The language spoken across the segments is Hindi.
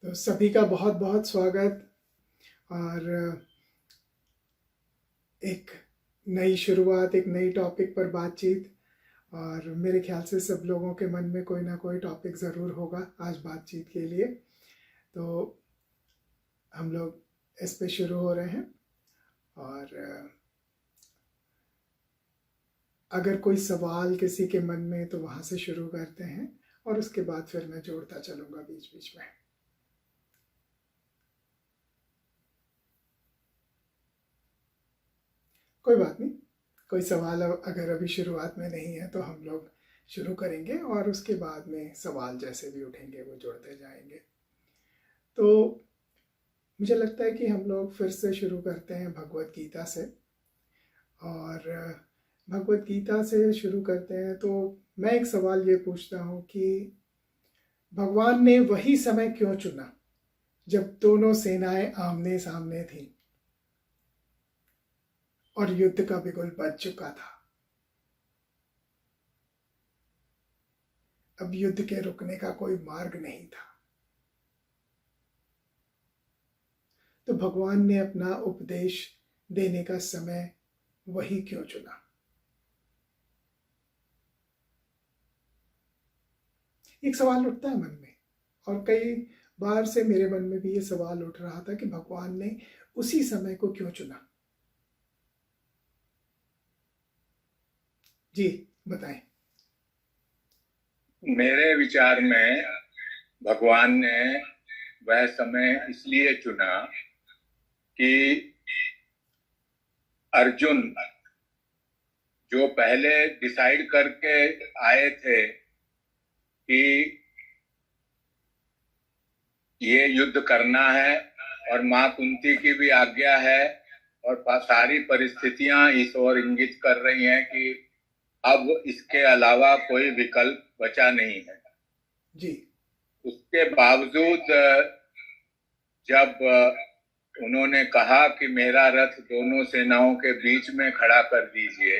तो सभी का बहुत बहुत स्वागत। और एक नई शुरुआत, एक नई टॉपिक पर बातचीत। और मेरे ख्याल से सब लोगों के मन में कोई ना कोई टॉपिक ज़रूर होगा आज बातचीत के लिए। तो हम लोग इस पे शुरू हो रहे हैं। और अगर कोई सवाल किसी के मन में तो वहाँ से शुरू करते हैं और उसके बाद फिर मैं जोड़ता चलूँगा बीच बीच में। कोई बात नहीं, कोई सवाल अगर अभी शुरुआत में नहीं है तो हम लोग शुरू करेंगे और उसके बाद में सवाल जैसे भी उठेंगे वो जोड़ते जाएंगे। तो मुझे लगता है कि हम लोग फिर से शुरू करते हैं भगवत गीता से। और भगवत गीता से शुरू करते हैं तो मैं एक सवाल ये पूछता हूँ कि भगवान ने वही समय क्यों चुना जब दोनों सेनाएं आमने सामने थीं और युद्ध का बिगुल बज चुका था। अब युद्ध के रुकने का कोई मार्ग नहीं था। तो भगवान ने अपना उपदेश देने का समय वही क्यों चुना? एक सवाल उठता है मन में, और कई बार से मेरे मन में भी ये सवाल उठ रहा था कि भगवान ने उसी समय को क्यों चुना। जी बताएं। मेरे विचार में भगवान ने वह समय इसलिए चुना कि अर्जुन जो पहले डिसाइड करके आए थे कि ये युद्ध करना है और माँ कुंती की भी आज्ञा है और सारी परिस्थितियां इस ओर इंगित कर रही हैं कि अब इसके अलावा कोई विकल्प बचा नहीं है जी। उसके बावजूद जब उन्होंने कहा कि मेरा रथ दोनों सेनाओं के बीच में खड़ा कर दीजिए,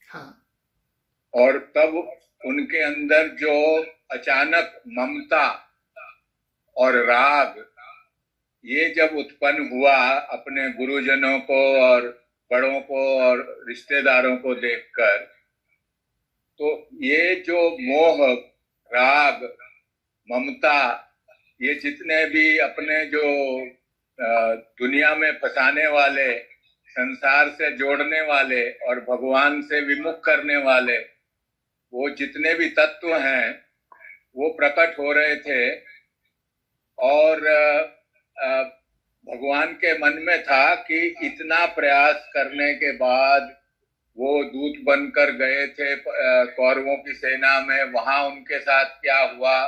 हाँ। और तब उनके अंदर जो अचानक ममता और राग ये जब उत्पन्न हुआ अपने गुरुजनों को और बड़ों को और रिश्तेदारों को देखकर, तो ये जो मोह, राग, ममता, ये जितने भी अपने जो दुनिया में फंसाने वाले, संसार से जोड़ने वाले और भगवान से विमुख करने वाले वो जितने भी तत्व हैं वो प्रकट हो रहे थे। और भगवान के मन में था कि इतना प्रयास करने के बाद वो दूत बनकर गए थे कौरवों की सेना में, वहां उनके साथ क्या हुआ,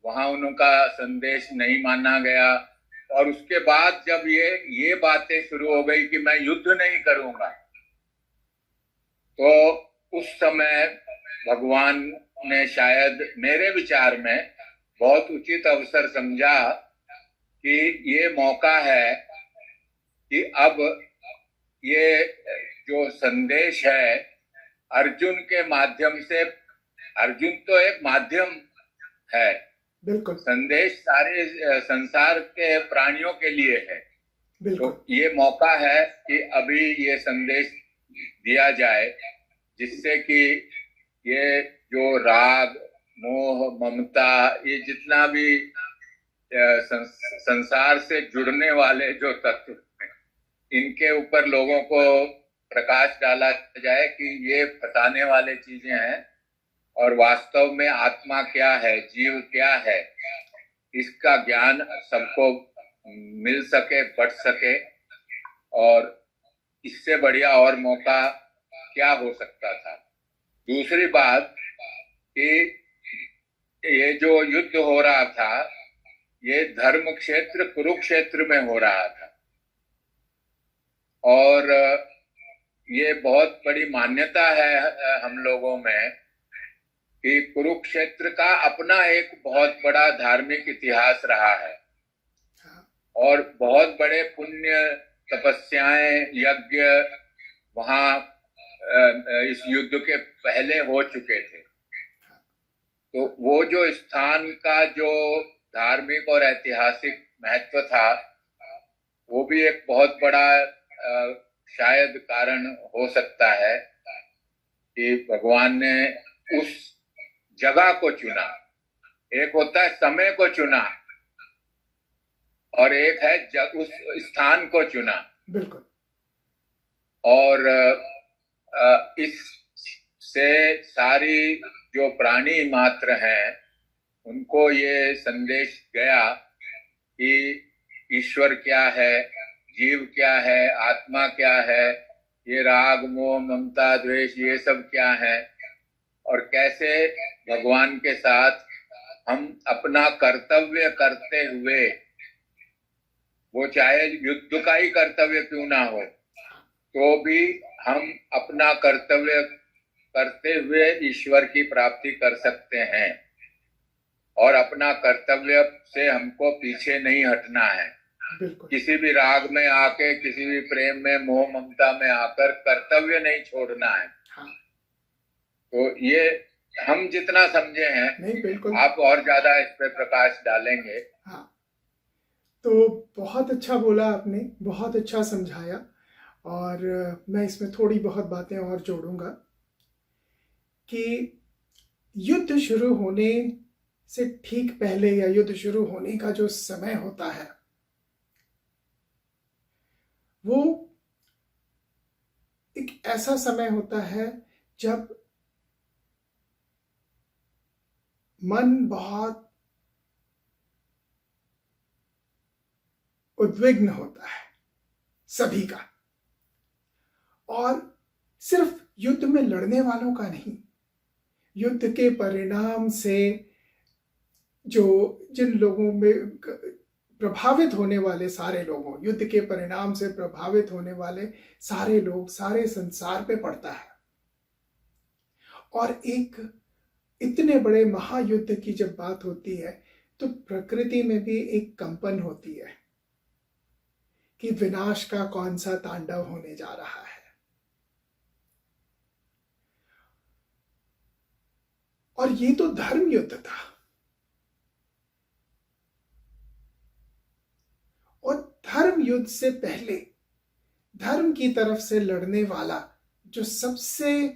वहां उनका संदेश नहीं माना गया। और उसके बाद जब ये बातें शुरू हो गई कि मैं युद्ध नहीं करूंगा, तो उस समय भगवान ने शायद मेरे विचार में बहुत उचित अवसर समझा कि ये मौका है कि अब ये जो संदेश है अर्जुन के माध्यम से, अर्जुन तो एक माध्यम है, बिल्कुल। संदेश सारे संसार के प्राणियों के लिए है। बिल्कुल। तो ये मौका है कि अभी ये संदेश दिया जाए जिससे कि ये जो राग, मोह, ममता, ये जितना भी संसार से जुड़ने वाले जो तत्व हैं, इनके ऊपर लोगों को प्रकाश डाला जाए कि ये फंसाने वाले चीजें हैं और वास्तव में आत्मा क्या है, जीव क्या है, इसका ज्ञान सबको मिल सके, बढ़ सके। और इससे बढ़िया और मौका क्या हो सकता था। दूसरी बात कि ये जो युद्ध हो रहा था ये धर्म क्षेत्र कुरुक्षेत्र में हो रहा था, और ये बहुत बड़ी मान्यता है हम लोगों में कि कुरुक्षेत्र का अपना एक बहुत बड़ा धार्मिक इतिहास रहा है और बहुत बड़े पुण्य, तपस्याएं, यज्ञ वहां इस युद्ध के पहले हो चुके थे। तो वो जो स्थान का जो धार्मिक और ऐतिहासिक महत्व था, वो भी एक बहुत बड़ा शायद कारण हो सकता है कि भगवान ने उस जगह को चुना। एक होता है समय को चुना और एक है उस स्थान को चुना। बिल्कुल। और इससे सारी जो प्राणी मात्र हैं उनको ये संदेश गया कि ईश्वर क्या है, जीव क्या है, आत्मा क्या है, ये राग मोह ममता द्वेष ये सब क्या है, और कैसे भगवान के साथ हम अपना कर्तव्य करते हुए, वो चाहे युद्ध का ही कर्तव्य क्यों ना हो, तो भी हम अपना कर्तव्य करते हुए ईश्वर की प्राप्ति कर सकते हैं। और अपना कर्तव्य से हमको पीछे नहीं हटना है। किसी भी राग में आके, किसी भी प्रेम में, मोह ममता में आकर कर्तव्य नहीं छोड़ना है। हाँ। तो ये हम जितना समझे हैं, नहीं, बिल्कुल, आप और ज्यादा इस पे प्रकाश डालेंगे। हाँ, तो बहुत अच्छा बोला आपने, बहुत अच्छा समझाया। और मैं इसमें थोड़ी बहुत बातें और जोड़ूंगा कि युद्ध शुरू होने से ठीक पहले या युद्ध शुरू होने का जो समय होता है वो एक ऐसा समय होता है जब मन बहुत उद्विग्न होता है सभी का, और सिर्फ युद्ध में लड़ने वालों का नहीं, युद्ध के परिणाम से जो जिन लोगों में प्रभावित होने वाले सारे लोगों, युद्ध के परिणाम से प्रभावित होने वाले सारे लोग, सारे संसार पे पड़ता है। और एक इतने बड़े महायुद्ध की जब बात होती है तो प्रकृति में भी एक कंपन होती है कि विनाश का कौन सा तांडव होने जा रहा है। और ये तो धर्म युद्ध था, और धर्म युद्ध से पहले धर्म की तरफ से लड़ने वाला जो सबसे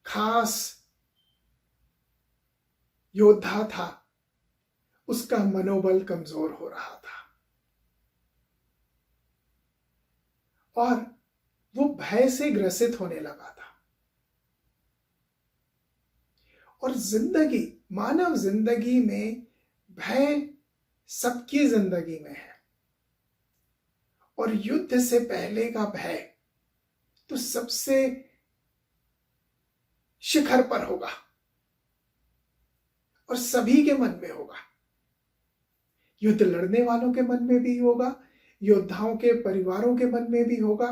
खास योद्धा था, उसका मनोबल कमजोर हो रहा था और वो भय से ग्रसित होने लगा था। और जिंदगी, मानव जिंदगी में भय सबकी जिंदगी में है, और युद्ध से पहले का भय तो सबसे शिखर पर होगा और सभी के मन में होगा। युद्ध लड़ने वालों के मन में भी होगा, योद्धाओं के परिवारों के मन में भी होगा,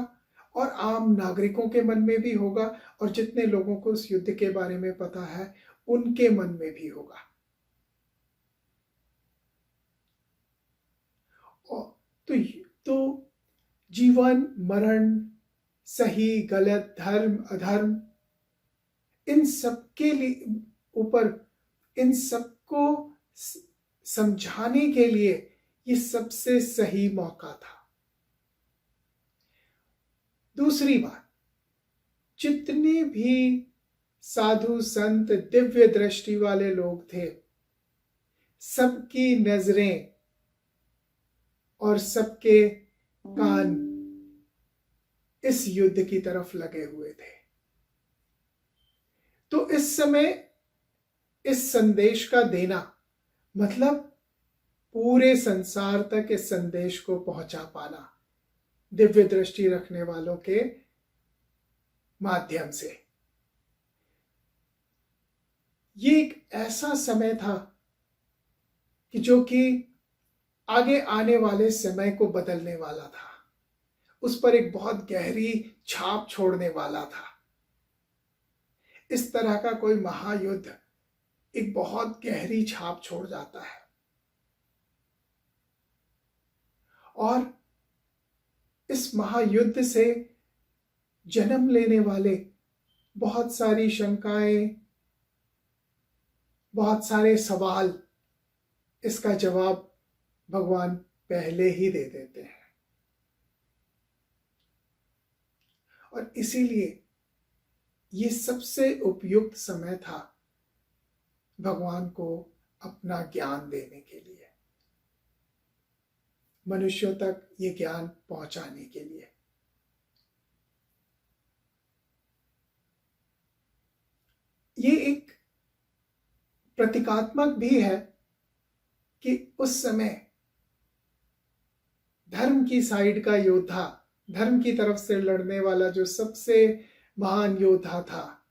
और आम नागरिकों के मन में भी होगा, और जितने लोगों को उस युद्ध के बारे में पता है उनके मन में भी होगा। तो जीवन मरण, सही गलत, धर्म अधर्म, इन सबके लिए ऊपर, इन सबको समझाने के लिए ये सबसे सही मौका था। दूसरी बात, जितने भी साधु संत दिव्य दृष्टि वाले लोग थे, सबकी नजरें और सबके कान इस युद्ध की तरफ लगे हुए थे। तो इस समय इस संदेश का देना मतलब पूरे संसार तक इस संदेश को पहुंचा पाना, दिव्य दृष्टि रखने वालों के माध्यम से। ये एक ऐसा समय था कि जो कि आगे आने वाले समय को बदलने वाला था, उस पर एक बहुत गहरी छाप छोड़ने वाला था। इस तरह का कोई महायुद्ध एक बहुत गहरी छाप छोड़ जाता है, और इस महायुद्ध से जन्म लेने वाले बहुत सारी शंकाएं, बहुत सारे सवाल इसका जवाब भगवान पहले ही दे देते हैं। और इसीलिए ये सबसे उपयुक्त समय था भगवान को अपना ज्ञान देने के लिए, मनुष्यों तक ये ज्ञान पहुंचाने के लिए। ये एक प्रतीकात्मक भी है कि उस समय धर्म की साइड का योद्धा, धर्म की तरफ से लड़ने वाला जो सबसे महान योद्धा था,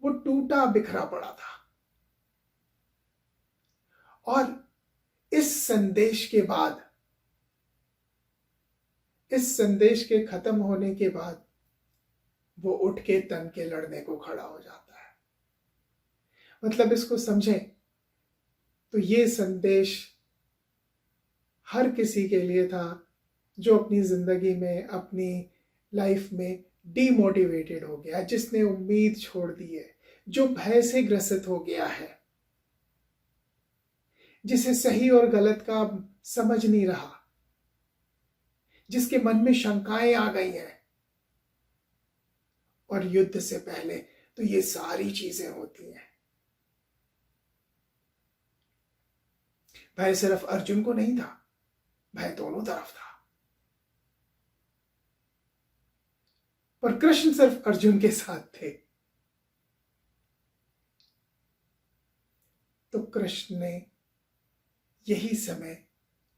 वो टूटा बिखरा पड़ा था। और इस संदेश के बाद, इस संदेश के खत्म होने के बाद वो उठ के तन के लड़ने को खड़ा हो जाता है। मतलब इसको समझें तो ये संदेश हर किसी के लिए था जो अपनी जिंदगी में, अपनी लाइफ में डीमोटिवेटेड हो गया, जिसने उम्मीद छोड़ दी है, जो भय से ग्रसित हो गया है, जिसे सही और गलत का समझ नहीं रहा, जिसके मन में शंकाएं आ गई हैं। और युद्ध से पहले तो ये सारी चीजें होती हैं। भय सिर्फ अर्जुन को नहीं था, भय दोनों तरफ था। पर कृष्ण सिर्फ अर्जुन के साथ थे। तो कृष्ण ने यही समय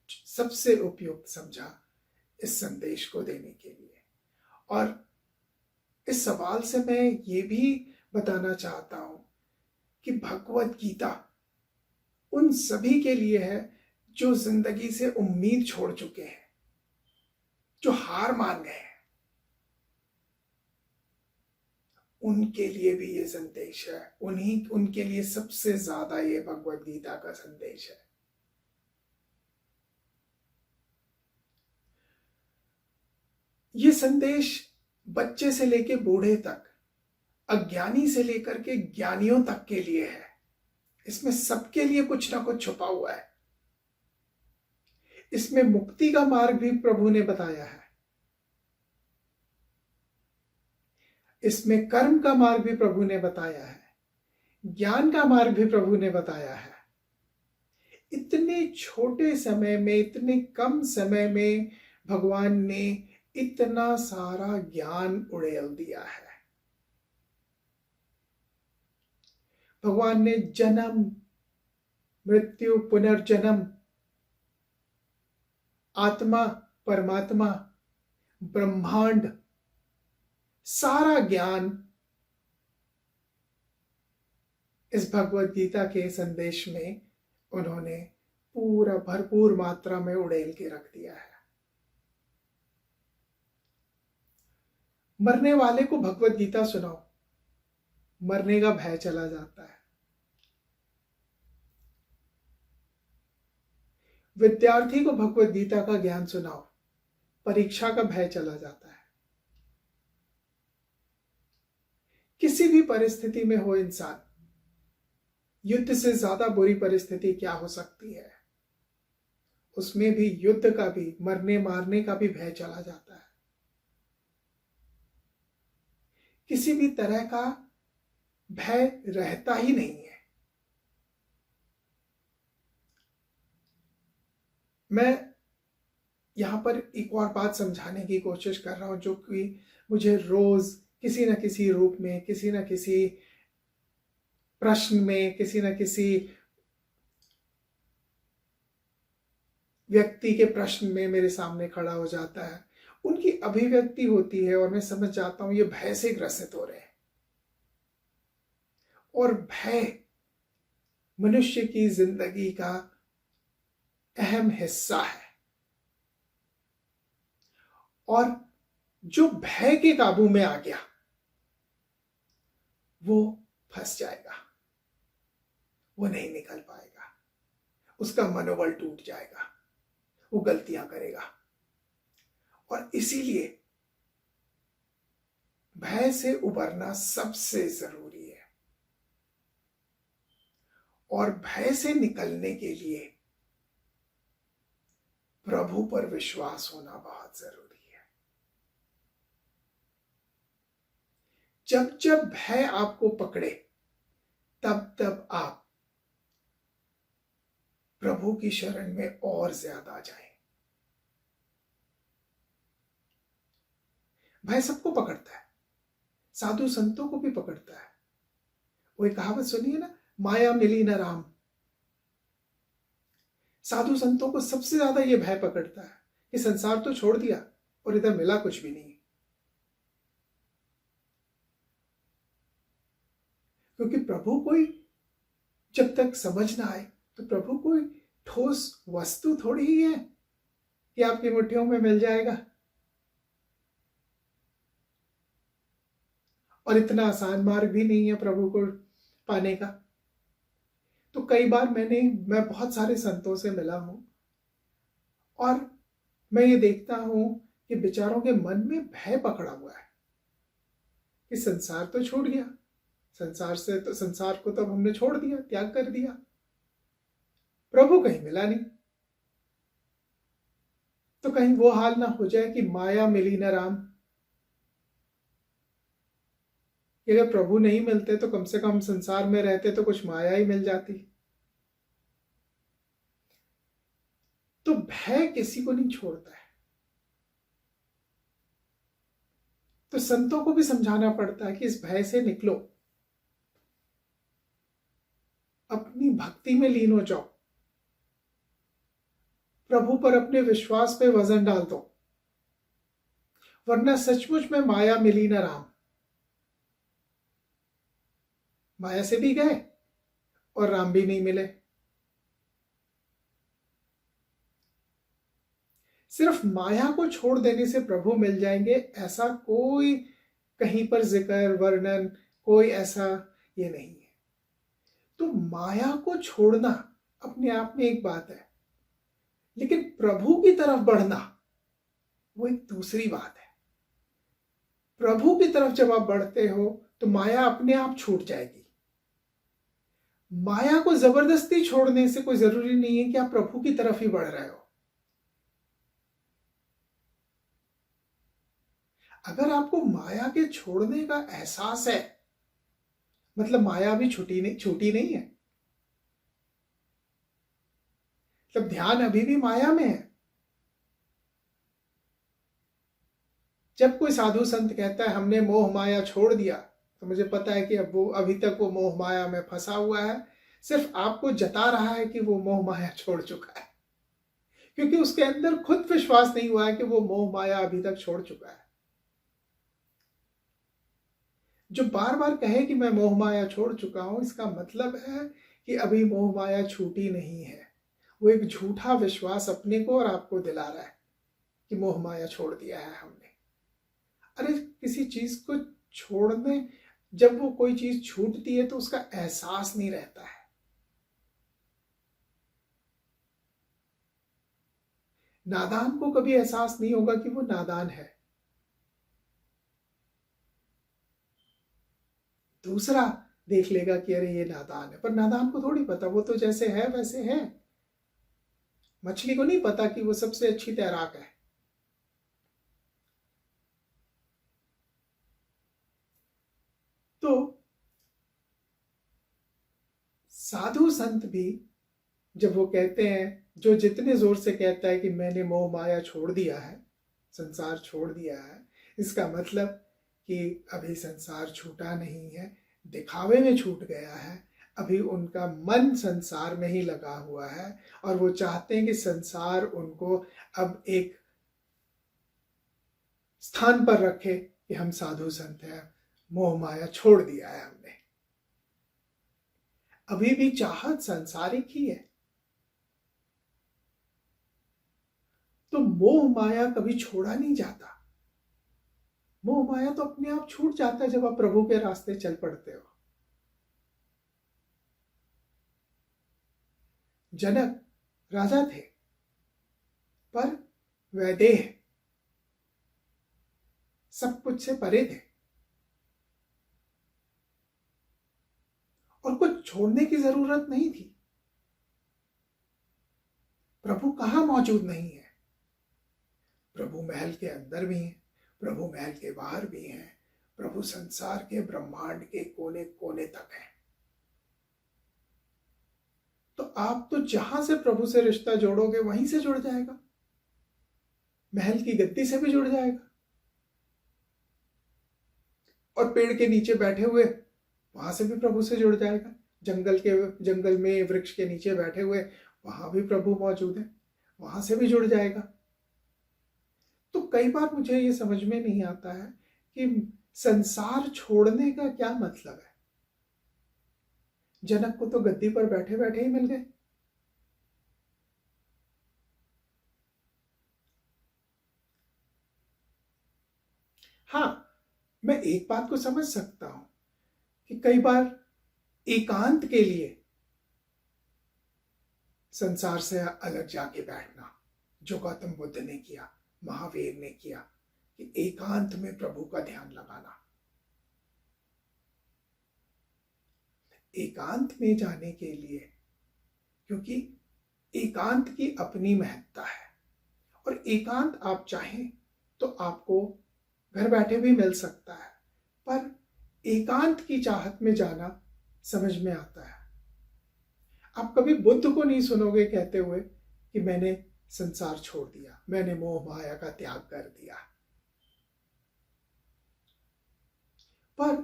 सबसे उपयुक्त समझा इस संदेश को देने के लिए। और इस सवाल से मैं ये भी बताना चाहता हूं कि भगवत गीता उन सभी के लिए है जो जिंदगी से उम्मीद छोड़ चुके हैं, जो हार मान गए हैं। उनके लिए भी ये संदेश है, उनके लिए सबसे ज्यादा ये भगवत गीता का संदेश है। ये संदेश बच्चे से लेके बूढ़े तक, अज्ञानी से लेकर के ज्ञानियों तक के लिए है। इसमें सबके लिए कुछ ना कुछ छुपा हुआ है। इसमें मुक्ति का मार्ग भी प्रभु ने बताया है, इसमें कर्म का मार्ग भी प्रभु ने बताया है, ज्ञान का मार्ग भी प्रभु ने बताया है। इतने छोटे समय में, इतने कम समय में भगवान ने इतना सारा ज्ञान उड़ेल दिया है। भगवान ने जन्म, मृत्यु, पुनर्जन्म, आत्मा, परमात्मा, ब्रह्मांड, सारा ज्ञान इस भगवत गीता के संदेश में उन्होंने पूरा भरपूर मात्रा में उड़ेल के रख दिया है। मरने वाले को भगवत गीता सुनाओ, मरने का भय चला जाता है। विद्यार्थी को भगवत गीता का ज्ञान सुनाओ, परीक्षा का भय चला जाता है। किसी भी परिस्थिति में हो इंसान, युद्ध से ज्यादा बुरी परिस्थिति क्या हो सकती है? उसमें भी युद्ध का भी, मरने मारने का भी भय चला जाता है। किसी भी तरह का भय रहता ही नहीं है। मैं यहां पर एक और बात समझाने की कोशिश कर रहा हूं, जो कि मुझे रोज किसी न किसी रूप में, किसी न किसी प्रश्न में, किसी न किसी व्यक्ति के प्रश्न में मेरे सामने खड़ा हो जाता है। उनकी अभिव्यक्ति होती है और मैं समझ जाता हूं ये भय से ग्रसित हो रहे हैं। और भय मनुष्य की जिंदगी का अहम हिस्सा है। और जो भय के काबू में आ गया वो फंस जाएगा, वो नहीं निकल पाएगा, उसका मनोबल टूट जाएगा, वो गलतियां करेगा। और इसीलिए भय से उबरना सबसे जरूरी है। और भय से निकलने के लिए प्रभु पर विश्वास होना बहुत जरूरी है। जब जब भय आपको पकड़े तब तब आप प्रभु की शरण में और ज्यादा जाएं। भय सबको पकड़ता है, साधु संतों को भी पकड़ता है। वो एक कहावत सुनिए ना, माया मिली न राम। साधु संतों को सबसे ज्यादा ये भय पकड़ता है कि संसार तो छोड़ दिया और इधर मिला कुछ भी नहीं। क्योंकि प्रभु कोई जब तक समझ ना आए तो प्रभु कोई ठोस वस्तु थोड़ी ही है कि आपकी मुट्ठियों में मिल जाएगा। और इतना आसान मार्ग भी नहीं है प्रभु को पाने का। तो कई बार मैं बहुत सारे संतों से मिला हूं और मैं ये देखता हूं कि बेचारों के मन में भय पकड़ा हुआ है कि संसार तो छूट गया, संसार को तो हमने छोड़ दिया, त्याग कर दिया, प्रभु कहीं मिला नहीं। तो कहीं वो हाल ना हो जाए कि माया मिली न राम, कि अगर प्रभु नहीं मिलते तो कम से कम संसार में रहते तो कुछ माया ही मिल जाती। तो भय किसी को नहीं छोड़ता है। तो संतों को भी समझाना पड़ता है कि इस भय से निकलो, अपनी भक्ति में लीन हो जाओ, प्रभु पर अपने विश्वास पे वजन डाल दो, वरना सचमुच में माया मिली न राम। माया से भी गए और राम भी नहीं मिले। सिर्फ माया को छोड़ देने से प्रभु मिल जाएंगे ऐसा कोई कहीं पर जिक्र वर्णन कोई ऐसा ये नहीं है। तो माया को छोड़ना अपने आप में एक बात है, लेकिन प्रभु की तरफ बढ़ना वो एक दूसरी बात है। प्रभु की तरफ जब आप बढ़ते हो तो माया अपने आप छूट जाएगी। माया को जबरदस्ती छोड़ने से कोई जरूरी नहीं है कि आप प्रभु की तरफ ही बढ़ रहे हो। अगर आपको माया के छोड़ने का एहसास है, मतलब माया अभी छूटी नहीं है, मतलब ध्यान अभी भी माया में है। जब कोई साधु संत कहता है हमने मोह माया छोड़ दिया, तो मुझे पता है कि अब वो अभी तक वो मोह माया में फंसा हुआ है, सिर्फ आपको जता रहा है कि वो मोह माया छोड़ चुका है, क्योंकि उसके अंदर खुद विश्वास नहीं हुआ है कि वो मोह माया अभी तक छोड़ चुका है। जो बार बार कहे कि मैं मोह माया छोड़ चुका हूं, इसका मतलब है कि अभी मोह माया छूटी नहीं है। वो एक झूठा विश्वास अपने को और आपको दिला रहा है कि मोह माया छोड़ दिया है हमने। अरे किसी चीज को छोड़ने, जब वो कोई चीज छूटती है तो उसका एहसास नहीं रहता है। नादान को कभी एहसास नहीं होगा कि वो नादान है। दूसरा देख लेगा कि अरे ये नादान है, पर नादान को थोड़ी पता, वो तो जैसे है वैसे है। मछली को नहीं पता कि वो सबसे अच्छी तैराक है। तो साधु संत भी जब वो कहते हैं, जो जितने जोर से कहता है कि मैंने मोह माया छोड़ दिया है, संसार छोड़ दिया है, इसका मतलब कि अभी संसार छूटा नहीं है, दिखावे में छूट गया है। अभी उनका मन संसार में ही लगा हुआ है और वो चाहते हैं कि संसार उनको अब एक स्थान पर रखे कि हम साधु संत हैं, मोह माया छोड़ दिया है हमने। अभी भी चाहत सांसारिक ही है। तो मोह माया कभी छोड़ा नहीं जाता। मोह माया तो अपने आप छूट जाता है जब आप प्रभु के रास्ते चल पड़ते हो। जनक राजा थे, पर वैदेह सब कुछ से परे थे और कुछ छोड़ने की जरूरत नहीं थी। प्रभु कहां मौजूद नहीं है, प्रभु महल के अंदर भी हैं, प्रभु महल के बाहर भी हैं, प्रभु संसार के ब्रह्मांड के कोने कोने तक हैं। तो आप तो जहां से प्रभु से रिश्ता जोड़ोगे वहीं से जुड़ जाएगा, महल की गद्दी से भी जुड़ जाएगा, और पेड़ के नीचे बैठे हुए वहां से भी प्रभु से जुड़ जाएगा, जंगल में वृक्ष के नीचे बैठे हुए वहां भी प्रभु मौजूद है, वहां से भी जुड़ जाएगा। तो कई बार मुझे ये समझ में नहीं आता है कि संसार छोड़ने का क्या मतलब है। जनक को तो गद्दी पर बैठे बैठे ही मिल गए। हाँ, मैं एक बात को समझ सकता हूं कि कई बार एकांत के लिए संसार से अलग जाके बैठना, जो गौतम बुद्ध ने किया, महावीर ने किया, कि एकांत में प्रभु का ध्यान लगाना। एकांत में जाने के लिए, क्योंकि एकांत की अपनी महत्ता है, और एकांत आप चाहें तो आपको घर बैठे भी मिल सकता है, पर एकांत की चाहत में जाना समझ में आता है। आप कभी बुद्ध को नहीं सुनोगे कहते हुए कि मैंने संसार छोड़ दिया, मैंने मोह माया का त्याग कर दिया। पर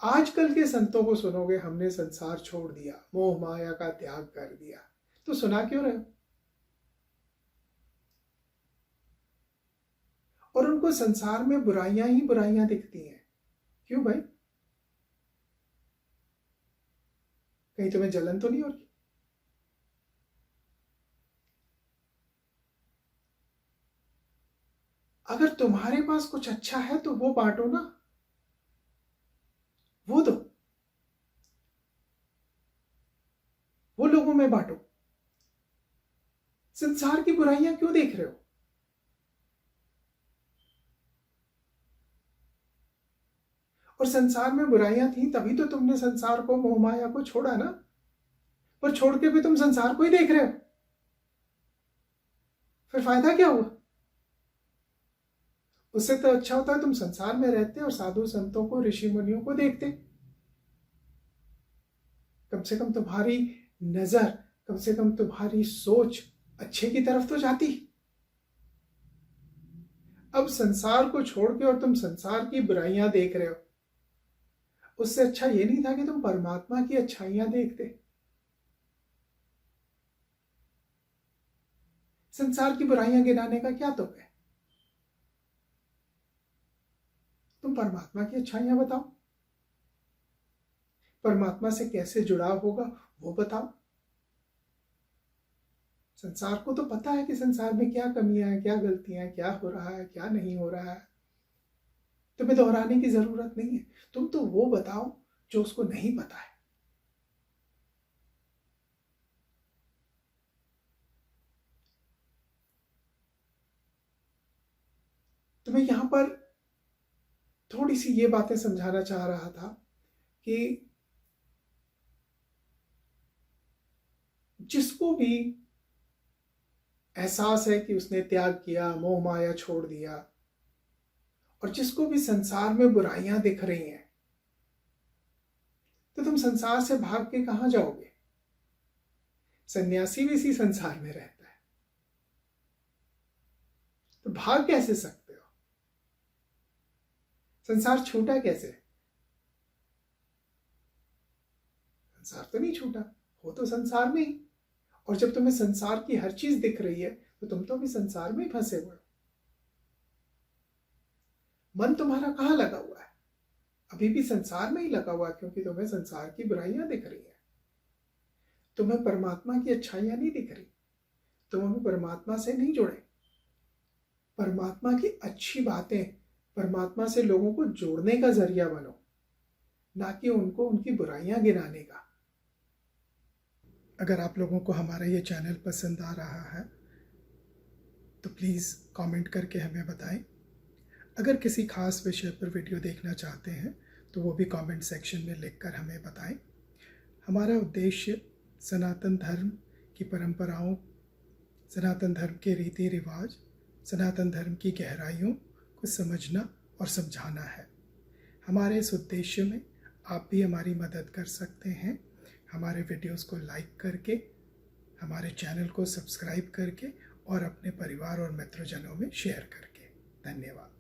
आजकल के संतों को सुनोगे, हमने संसार छोड़ दिया, मोह माया का त्याग कर दिया, तो सुना क्यों रहे हो? और उनको संसार में बुराइयां ही बुराइयां दिखती हैं। क्यों भाई? कहीं तुम्हें जलन तो नहीं हो रही? अगर तुम्हारे पास कुछ अच्छा है तो वो बांटो ना, वो दो, वो लोगों में बांटो। संसार की बुराइयां क्यों देख रहे हो? और संसार में बुराइयां थी तभी तो तुमने संसार को, मोह माया को छोड़ा ना। पर छोड़ के भी तुम संसार को ही देख रहे हो, फिर फायदा क्या हुआ? उससे तो अच्छा होता है तुम संसार में रहते और साधु संतों को, ऋषि मुनियों को देखते। कम से कम तुम्हारी नजर, कम से कम तुम्हारी सोच अच्छे की तरफ तो जाती। अब संसार को छोड़ के और तुम संसार की बुराइयां देख रहे हो। उससे अच्छा ये नहीं था कि तुम परमात्मा की अच्छाइयां देखते? संसार की बुराइयां गिनाने का क्या तुक है? तुम परमात्मा की अच्छाइयां बताओ, परमात्मा से कैसे जुड़ाव होगा वो बताओ। संसार को तो पता है कि संसार में क्या कमियां हैं, क्या गलतियां हैं, क्या हो रहा है, क्या नहीं हो रहा है। तुम्हें दोहराने की जरूरत नहीं है। तुम तो वो बताओ जो उसको नहीं पता है। तो मैं यहां पर थोड़ी सी ये बातें समझाना चाह रहा था कि जिसको भी एहसास है कि उसने त्याग किया, मोह माया छोड़ दिया, और जिसको भी संसार में बुराइयां दिख रही हैं, तो तुम संसार से भाग के कहां जाओगे? सन्यासी भी इसी संसार में रहता है, तो भाग कैसे सकते हो? संसार छूटा कैसे? संसार तो नहीं छूटा, हो तो संसार में ही। और जब तुम्हें संसार की हर चीज दिख रही है तो तुम तो भी संसार में ही फंसे हुए हो। मन तुम्हारा कहाँ लगा हुआ है? अभी भी संसार में ही लगा हुआ है, क्योंकि तुम्हें संसार की बुराइयां दिख रही है, तुम्हें परमात्मा की अच्छाइयां नहीं दिख रही। तुम अभी परमात्मा से नहीं जुड़े। परमात्मा की अच्छी बातें, परमात्मा से लोगों को जोड़ने का जरिया बनो, ना कि उनको उनकी बुराइयां गिनाने का। अगर आप लोगों को हमारा ये चैनल पसंद आ रहा है तो प्लीज़ कमेंट करके हमें बताएं। अगर किसी खास विषय पर वीडियो देखना चाहते हैं तो वो भी कमेंट सेक्शन में लिखकर हमें बताएं। हमारा उद्देश्य सनातन धर्म की परंपराओं, सनातन धर्म के रीति रिवाज सनातन धर्म की गहराइयों को समझना और समझाना है। हमारे इस उद्देश्य में आप भी हमारी मदद कर सकते हैं, हमारे वीडियोस को लाइक करके, हमारे चैनल को सब्सक्राइब करके और अपने परिवार और मित्रजनों में शेयर करके। धन्यवाद।